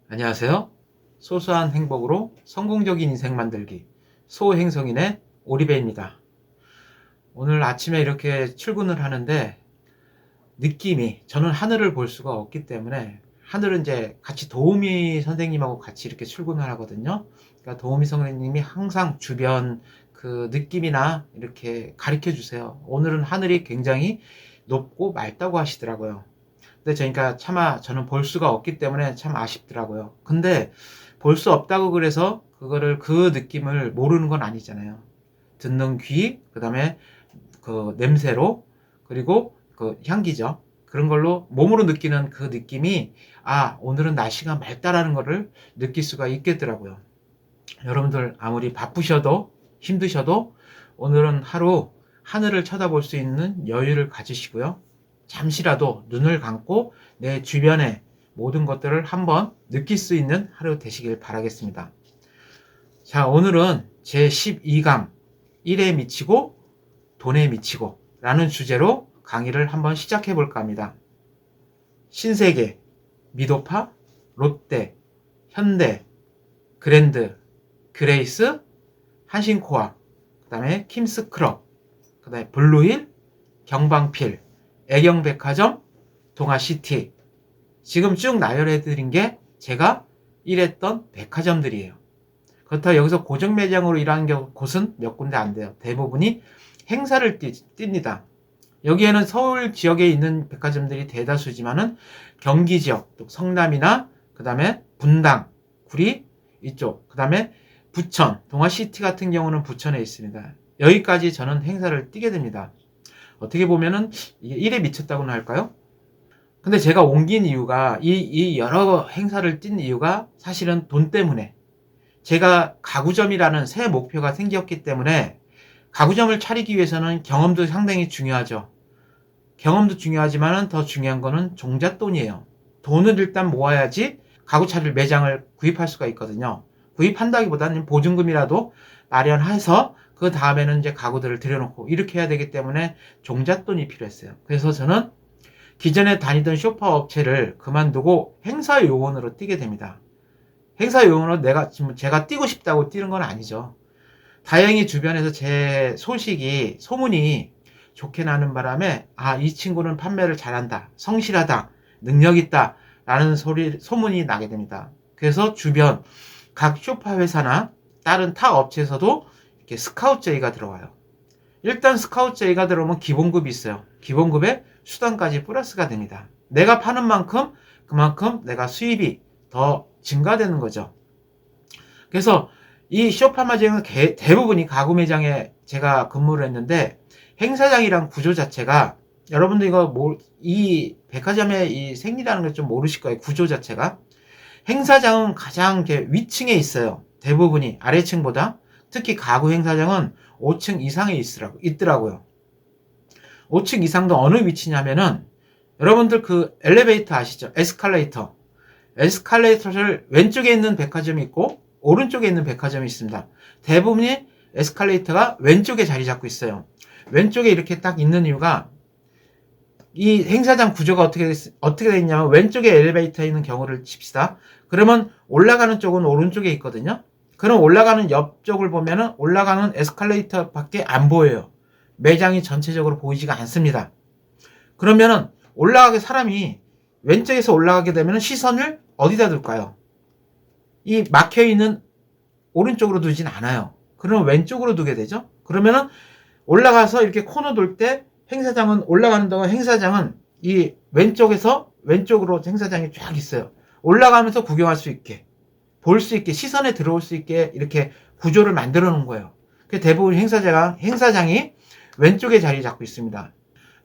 안녕하세요. 소소한 행복으로 성공적인 인생 만들기 소행성인의 오리배입니다. 오늘 아침에 이렇게 출근을 하는데 느낌이 저는 하늘을 볼 수가 없기 때문에 하늘은 이제 같이 도우미 선생님하고 같이 이렇게 출근을 하거든요. 그러니까 도우미 선생님이 항상 주변 그 느낌이나 이렇게 가르쳐 주세요. 오늘은 하늘이 굉장히 높고 맑다고 하시더라고요. 근데 그러니까 차마 저는 볼 수가 없기 때문에 참 아쉽더라고요. 근데 볼 수 없다고 그래서 그거를 그 느낌을 모르는 건 아니잖아요. 듣는 귀, 그다음에 그 냄새로, 그리고 그 향기죠. 그런 걸로 몸으로 느끼는 그 느낌이 오늘은 날씨가 맑다라는 거를 느낄 수가 있겠더라고요. 여러분들 아무리 바쁘셔도 힘드셔도 오늘은 하루 하늘을 쳐다볼 수 있는 여유를 가지시고요. 잠시라도 눈을 감고 내 주변의 모든 것들을 한번 느낄 수 있는 하루 되시길 바라겠습니다. 자, 오늘은 제 12강 1에 미치고 돈에 미치고 라는 주제로 강의를 한번 시작해 볼까 합니다. 신세계, 미도파, 롯데, 현대, 그랜드, 그레이스, 한신코아, 그 다음에 킴스클럽, 그 다음에 블루힐, 경방필, 애경백화점, 동아시티. 지금 쭉 나열해 드린 게 제가 일했던 백화점들이에요. 그렇다고 여기서 고정 매장으로 일하는 곳은 몇 군데 안 돼요. 대부분이 행사를 띱니다. 여기에는 서울 지역에 있는 백화점들이 대다수지만은 경기 지역, 또 성남이나 그 다음에 분당, 구리 이쪽, 그 다음에 부천, 동아시티 같은 경우는 부천에 있습니다. 여기까지 저는 행사를 띄게 됩니다. 어떻게 보면은 이게 일에 미쳤다고는 할까요? 근데 제가 옮긴 이유가 이 여러 행사를 띈 이유가 사실은 돈 때문에 제가 가구점이라는 새 목표가 생겼기 때문에 가구점을 차리기 위해서는 경험도 상당히 중요하죠. 경험도 중요하지만 더 중요한 거는 종잣돈이에요. 돈을 일단 모아야지 가구 차릴 매장을 구입할 수가 있거든요. 구입한다기보다는 보증금이라도 마련해서 그 다음에는 이제 가구들을 들여놓고 이렇게 해야 되기 때문에 종잣돈이 필요했어요. 그래서 저는 기존에 다니던 쇼파 업체를 그만두고 행사 요원으로 뛰게 됩니다. 행사 요원으로 제가 뛰고 싶다고 뛰는 건 아니죠. 다행히 주변에서 제 소문이 좋게 나는 바람에 이 친구는 판매를 잘한다, 성실하다, 능력 있다 라는 소문이 나게 됩니다. 그래서 주변 각 쇼파 회사나 다른 타 업체에서도 이렇게 스카우트 제의가 들어와요. 일단 스카우트 제의가 들어오면 기본급이 있어요. 기본급에 수당까지 플러스가 됩니다. 내가 파는 만큼 그만큼 내가 수입이 더 증가되는 거죠. 그래서 이 쇼파 매장은 대부분이 가구 매장에 제가 근무를 했는데 행사장이란 구조 자체가 여러분들 이 백화점의 이 생리라는 걸 좀 모르실 거예요. 구조 자체가 행사장은 가장 위층에 있어요. 대부분이 아래층보다. 특히 가구 행사장은 5층 이상에 있더라고요. 5층 이상도 어느 위치냐면은 여러분들 그 엘리베이터 아시죠? 에스컬레이터. 에스컬레이터를 왼쪽에 있는 백화점이 있고 오른쪽에 있는 백화점이 있습니다. 대부분이 에스컬레이터가 왼쪽에 자리 잡고 있어요. 왼쪽에 이렇게 딱 있는 이유가 이 행사장 구조가 어떻게 되어 있냐면 왼쪽에 엘리베이터에 있는 경우를 칩시다. 그러면 올라가는 쪽은 오른쪽에 있거든요. 그럼 올라가는 옆쪽을 보면은 올라가는 에스컬레이터 밖에 안 보여요. 매장이 전체적으로 보이지가 않습니다. 그러면은 사람이 왼쪽에서 올라가게 되면 시선을 어디다 둘까요? 이 막혀있는 오른쪽으로 두진 않아요. 그러면 왼쪽으로 두게 되죠. 그러면은 올라가서 이렇게 코너 돌 때 올라가는 동안 행사장은 이 왼쪽으로 행사장이 쫙 있어요. 올라가면서 구경할 수 있게, 볼 수 있게, 시선에 들어올 수 있게 이렇게 구조를 만들어 놓은 거예요. 대부분 행사장이 왼쪽에 자리 잡고 있습니다.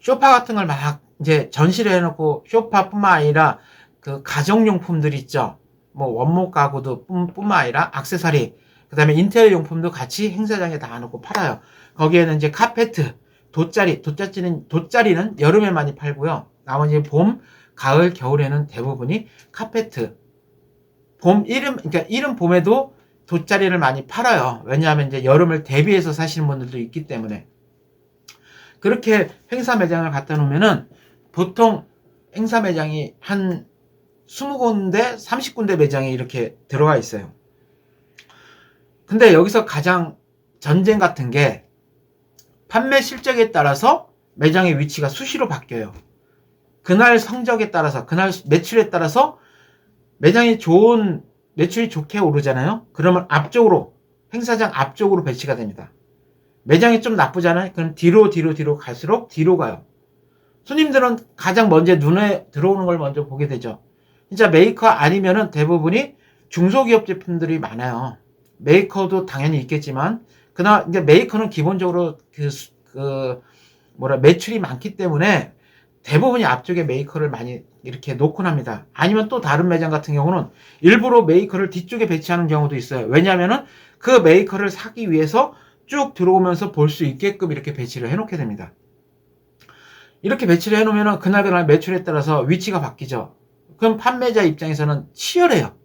쇼파 같은 걸 막 이제 전시를 해놓고 쇼파뿐만 아니라 그 가정용품들 있죠. 뭐 원목 가구도 뿐만 아니라 액세서리, 그 다음에 인테리어 용품도 같이 행사장에 다 놓고 팔아요. 거기에는 이제 카페트, 돗자리는 여름에 많이 팔고요. 나머지 봄, 가을, 겨울에는 대부분이 카페트. 그러니까 이른 봄에도 돗자리를 많이 팔아요. 왜냐하면 이제 여름을 대비해서 사시는 분들도 있기 때문에. 그렇게 행사 매장을 갖다 놓으면은 보통 행사 매장이 한 20군데, 30군데 매장에 이렇게 들어가 있어요. 근데 여기서 가장 전쟁 같은 게 판매 실적에 따라서 매장의 위치가 수시로 바뀌어요. 그날 성적에 따라서, 그날 매출에 따라서 매장이 좋은, 매출이 좋게 오르잖아요. 그러면 앞쪽으로, 행사장 앞쪽으로 배치가 됩니다. 매장이 좀 나쁘잖아요. 그럼 뒤로 갈수록 뒤로 가요. 손님들은 가장 먼저 눈에 들어오는 걸 먼저 보게 되죠. 진짜 메이커 아니면은 대부분이 중소기업 제품들이 많아요. 메이커도 당연히 있겠지만, 그나 이제 메이커는 기본적으로 매출이 많기 때문에 대부분이 앞쪽에 메이커를 많이 이렇게 놓곤 합니다. 아니면 또 다른 매장 같은 경우는 일부러 메이커를 뒤쪽에 배치하는 경우도 있어요. 왜냐하면은 그 메이커를 사기 위해서 쭉 들어오면서 볼 수 있게끔 이렇게 배치를 해놓게 됩니다. 이렇게 배치를 해놓으면 그날 매출에 따라서 위치가 바뀌죠. 그럼 판매자 입장에서는 치열해요.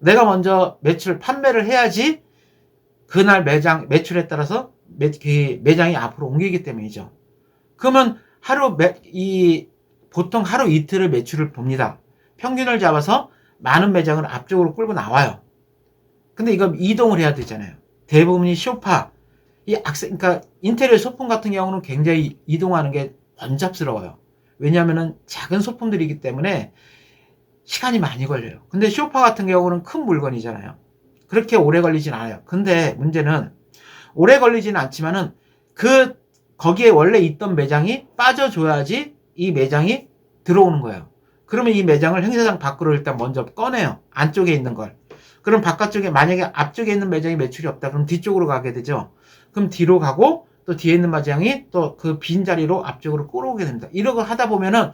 내가 먼저 판매를 해야지 그날 매출에 따라서 매장이 앞으로 옮기기 때문이죠. 그러면 보통 하루 이틀을 매출을 봅니다. 평균을 잡아서 많은 매장을 앞쪽으로 끌고 나와요. 근데 이거 이동을 해야 되잖아요. 대부분이 쇼파, 그러니까 인테리어 소품 같은 경우는 굉장히 이동하는 게 번잡스러워요. 왜냐하면은 작은 소품들이기 때문에 시간이 많이 걸려요. 근데 쇼파 같은 경우는 큰 물건이잖아요. 그렇게 오래 걸리진 않아요. 근데 문제는 오래 걸리진 않지만은 거기에 원래 있던 매장이 빠져줘야지 이 매장이 들어오는 거예요. 그러면 이 매장을 행사장 밖으로 일단 먼저 꺼내요. 안쪽에 있는 걸. 그럼 바깥쪽에, 만약에 앞쪽에 있는 매장이 매출이 없다. 그럼 뒤쪽으로 가게 되죠. 그럼 뒤로 가고 또 뒤에 있는 매장이 또 그 빈자리로 앞쪽으로 끌어오게 됩니다. 이러고 하다 보면은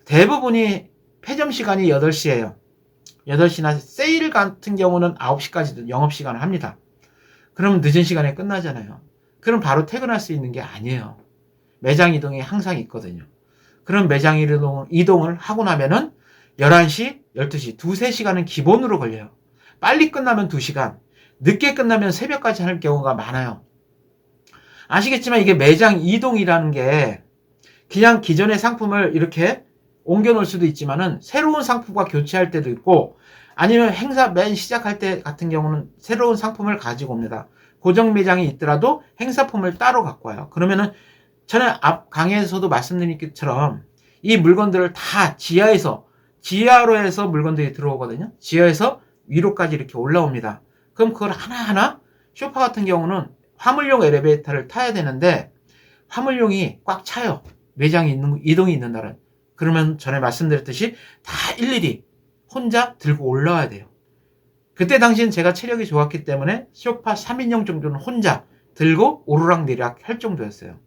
대부분이 폐점 시간이 8시예요. 8시나 세일 같은 경우는 9시까지도 영업시간을 합니다. 그러면 늦은 시간에 끝나잖아요. 그럼 바로 퇴근할 수 있는 게 아니에요. 매장 이동이 항상 있거든요. 그럼 매장 이동을 하고 나면은 11시, 12시, 2-3시간은 기본으로 걸려요. 빨리 끝나면 2시간, 늦게 끝나면 새벽까지 할 경우가 많아요. 아시겠지만 이게 매장 이동이라는 게 그냥 기존의 상품을 이렇게 옮겨 놓을 수도 있지만은 새로운 상품과 교체할 때도 있고, 아니면 행사 맨 시작할 때 같은 경우는 새로운 상품을 가지고 옵니다. 고정 매장이 있더라도 행사품을 따로 갖고 와요. 그러면은 전에 앞 강의에서도 말씀드린 것처럼 이 물건들을 다 지하로 해서 물건들이 들어오거든요. 지하에서 위로까지 이렇게 올라옵니다. 그럼 그걸 하나하나, 쇼파 같은 경우는 화물용 엘리베이터를 타야 되는데 화물용이 꽉 차요. 매장이 이동이 있는 날은. 그러면 전에 말씀드렸듯이 다 일일이 혼자 들고 올라와야 돼요. 그때 당시엔 제가 체력이 좋았기 때문에 쇼파 3인용 정도는 혼자 들고 오르락내리락 할 정도였어요.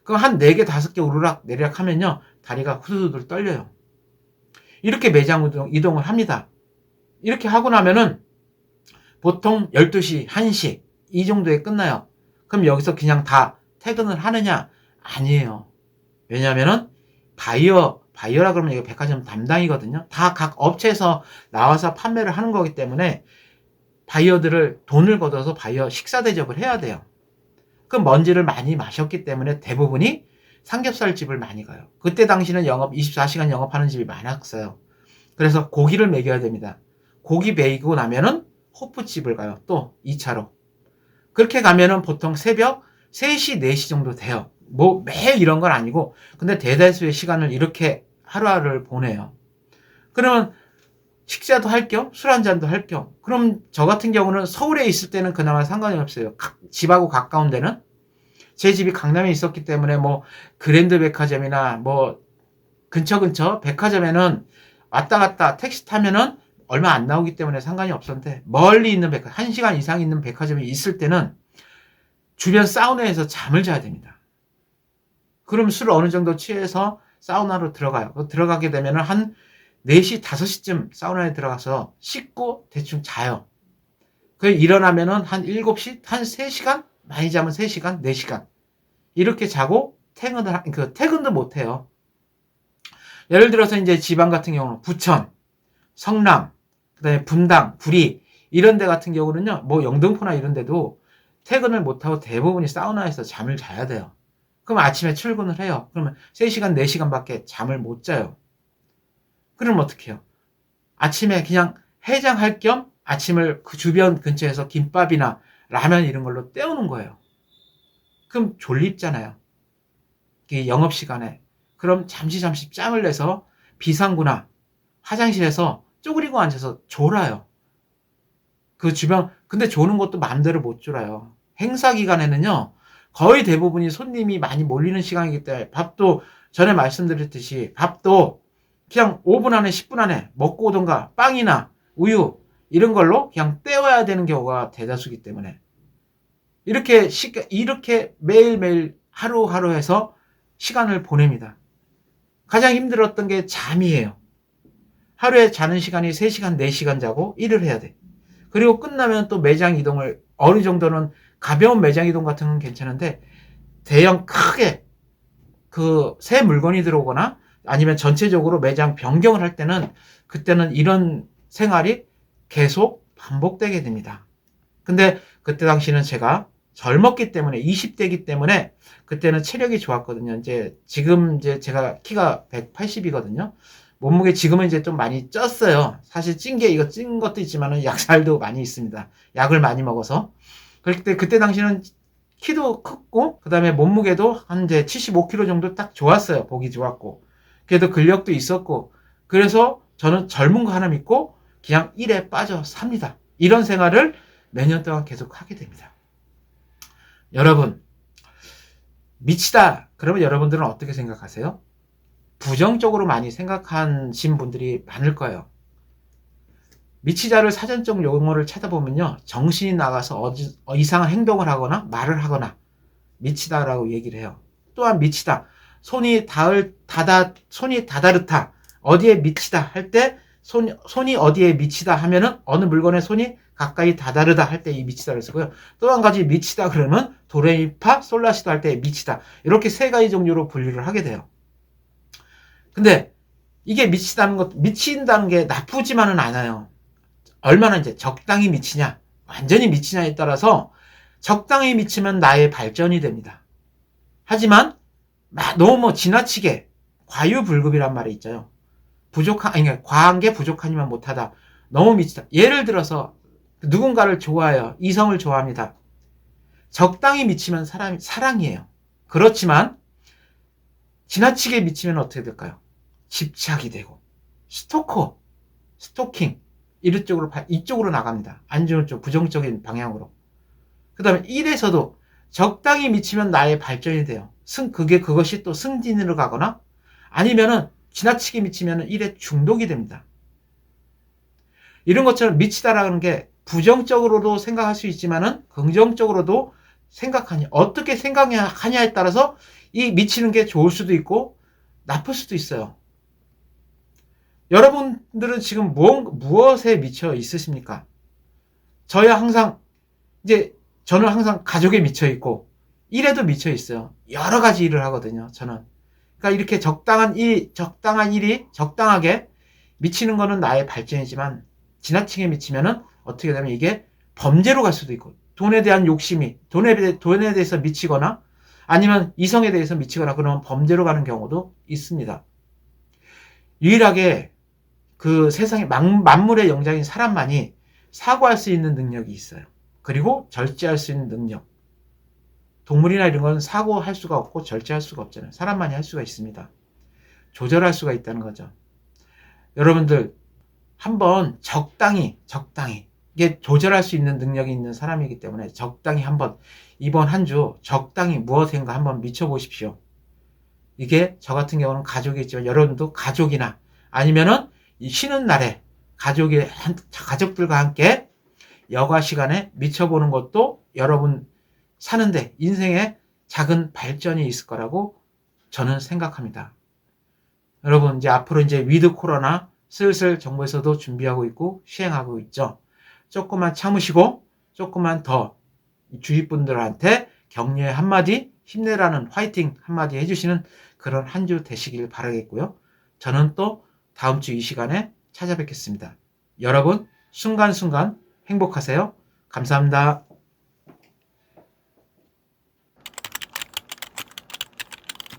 그럼 한 4개, 5개 오르락내리락 하면요, 다리가 후두두들 떨려요. 이렇게 매장 이동을 합니다. 이렇게 하고 나면은 보통 12시, 1시 이 정도에 끝나요. 그럼 여기서 그냥 다 퇴근을 하느냐? 아니에요. 왜냐면은 바이어라 그러면 이거 백화점 담당이거든요. 다 각 업체에서 나와서 판매를 하는 거기 때문에 바이어들을 돈을 걷어서 바이어 식사 대접을 해야 돼요. 그 먼지를 많이 마셨기 때문에 대부분이 삼겹살집을 많이 가요. 그때 당시는 24시간 영업하는 집이 많았어요. 그래서 고기를 먹여야 됩니다. 고기 먹이고 나면은 호프집을 가요. 또 2차로. 그렇게 가면은 보통 새벽 3시, 4시 정도 돼요. 뭐 매일 이런 건 아니고, 근데 대다수의 시간을 이렇게 하루하루를 보내요. 그러면 식사도 할 겸, 술 한잔도 할 겸. 그럼 저 같은 경우는 서울에 있을 때는 그나마 상관이 없어요. 집하고 가까운 데는. 제 집이 강남에 있었기 때문에 뭐 그랜드 백화점이나 뭐 근처 백화점에는 왔다 갔다 택시 타면은 얼마 안 나오기 때문에 상관이 없었는데, 멀리 있는 1시간 이상 있는 백화점이 있을 때는 주변 사우나에서 잠을 자야 됩니다. 그럼 술을 어느 정도 취해서 사우나로 들어가요. 들어가게 되면은 한 4시, 5시쯤 사우나에 들어가서 씻고 대충 자요. 일어나면은 한 7시, 한 3시간? 많이 자면 3시간, 4시간. 이렇게 자고 퇴근도 못 해요. 예를 들어서 이제 지방 같은 경우는 부천, 성남, 그 다음에 분당, 구리, 이런 데 같은 경우는요, 뭐 영등포나 이런 데도 퇴근을 못하고 대부분이 사우나에서 잠을 자야 돼요. 그럼 아침에 출근을 해요. 그러면 3시간, 4시간 밖에 잠을 못 자요. 그럼 어떻게 해요? 아침에 그냥 해장할 겸 아침을 그 주변 근처에서 김밥이나 라면 이런 걸로 때우는 거예요. 그럼 졸립잖아요. 영업시간에. 그럼 잠시 짬을 내서 비상구나 화장실에서 쪼그리고 앉아서 졸아요. 그 주변, 근데 조는 것도 마음대로 못 졸아요. 행사 기간에는요, 거의 대부분이 손님이 많이 몰리는 시간이기 때문에 밥도 전에 말씀드렸듯이 밥도 그냥 5분 안에 10분 안에 먹고 오던가 빵이나 우유 이런 걸로 그냥 때워야 되는 경우가 대다수이기 때문에 이렇게 매일매일 하루하루 해서 시간을 보냅니다. 가장 힘들었던 게 잠이에요. 하루에 자는 시간이 3시간, 4시간 자고 일을 해야 돼. 그리고 끝나면 또 매장 이동을 어느 정도는 가벼운 매장 이동 같은 건 괜찮은데 대형 크게 그 새 물건이 들어오거나 아니면 전체적으로 매장 변경을 할 때는 그때는 이런 생활이 계속 반복되게 됩니다. 근데 그때 당시는 제가 젊었기 때문에 20대이기 때문에 그때는 체력이 좋았거든요. 지금 제가 키가 180이거든요. 몸무게 지금은 이제 좀 많이 쪘어요. 사실 이거 찐 것도 있지만은 약살도 많이 있습니다. 약을 많이 먹어서. 그때 당시는 키도 컸고, 그 다음에 몸무게도 한 이제 75kg 정도 딱 좋았어요. 보기 좋았고. 그래도 근력도 있었고. 그래서 저는 젊은 거 하나 믿고 그냥 일에 빠져 삽니다. 이런 생활을 몇 년 동안 계속 하게 됩니다. 여러분, 미치다. 그러면 여러분들은 어떻게 생각하세요? 부정적으로 많이 생각하신 분들이 많을 거예요. 미치다를 사전적 용어를 찾아보면요. 정신이 나가서 이상한 행동을 하거나 말을 하거나 미치다라고 얘기를 해요. 또한 미치다. 손이 다다르다. 어디에 미치다 할 때 손이 어디에 미치다 하면은 어느 물건에 손이 가까이 다다르다 할 때 이 미치다를 쓰고요. 또 한 가지 미치다 그러면 도레미파 솔라시도 할 때 미치다. 이렇게 3가지 종류로 분류를 하게 돼요. 근데 이게 미친다는 게 나쁘지만은 않아요. 얼마나 이제 적당히 미치냐, 완전히 미치냐에 따라서 적당히 미치면 나의 발전이 됩니다. 하지만 너무 지나치게 과유불급이란 말이 있죠. 과한 게 부족하니만 못하다. 너무 미치다. 예를 들어서 누군가를 좋아해요. 이성을 좋아합니다. 적당히 미치면 사랑이에요. 그렇지만 지나치게 미치면 어떻게 될까요? 집착이 되고 스토킹 이쪽으로 나갑니다. 안 좋은 쪽, 부정적인 방향으로. 그 다음에 일에서도 적당히 미치면 나의 발전이 돼요. 그것이 또 승진으로 가거나 아니면은 지나치게 미치면 일에 중독이 됩니다. 이런 것처럼 미치다라는 게 부정적으로도 생각할 수 있지만은 긍정적으로도 어떻게 생각하냐에 따라서 이 미치는 게 좋을 수도 있고 나쁠 수도 있어요. 여러분들은 지금 무엇에 미쳐 있으십니까? 저는 항상 가족에 미쳐 있고, 일에도 미쳐 있어요. 여러 가지 일을 하거든요, 저는. 그러니까 이렇게 적당한 일이 적당하게 미치는 거는 나의 발전이지만, 지나치게 미치면은 어떻게 되면 이게 범죄로 갈 수도 있고, 돈에 대한 욕심이, 돈에 대해서 미치거나, 아니면 이성에 대해서 미치거나, 그러면 범죄로 가는 경우도 있습니다. 유일하게 그 세상에 만물의 영장인 사람만이 사고할 수 있는 능력이 있어요. 그리고 절제할 수 있는 능력. 동물이나 이런 건 사고할 수가 없고 절제할 수가 없잖아요. 사람만이 할 수가 있습니다. 조절할 수가 있다는 거죠. 여러분들 한번 적당히 이게 조절할 수 있는 능력이 있는 사람이기 때문에 적당히 한번 이번 한 주 적당히 무엇인가 한번 미쳐보십시오. 이게 저 같은 경우는 가족이 있지만 여러분도 가족이나 아니면은 이 쉬는 날에 가족들과 함께 여가 시간에 미쳐보는 것도 여러분 사는데 인생에 작은 발전이 있을 거라고 저는 생각합니다. 여러분 앞으로 위드 코로나 슬슬 정부에서도 준비하고 있고 시행하고 있죠. 조금만 참으시고 조금만 더 주위 분들한테 격려의 한마디, 힘내라는 화이팅 한마디 해주시는 그런 한 주 되시길 바라겠고요. 저는 또 다음 주 이 시간에 찾아뵙겠습니다. 여러분 순간순간 행복하세요. 감사합니다.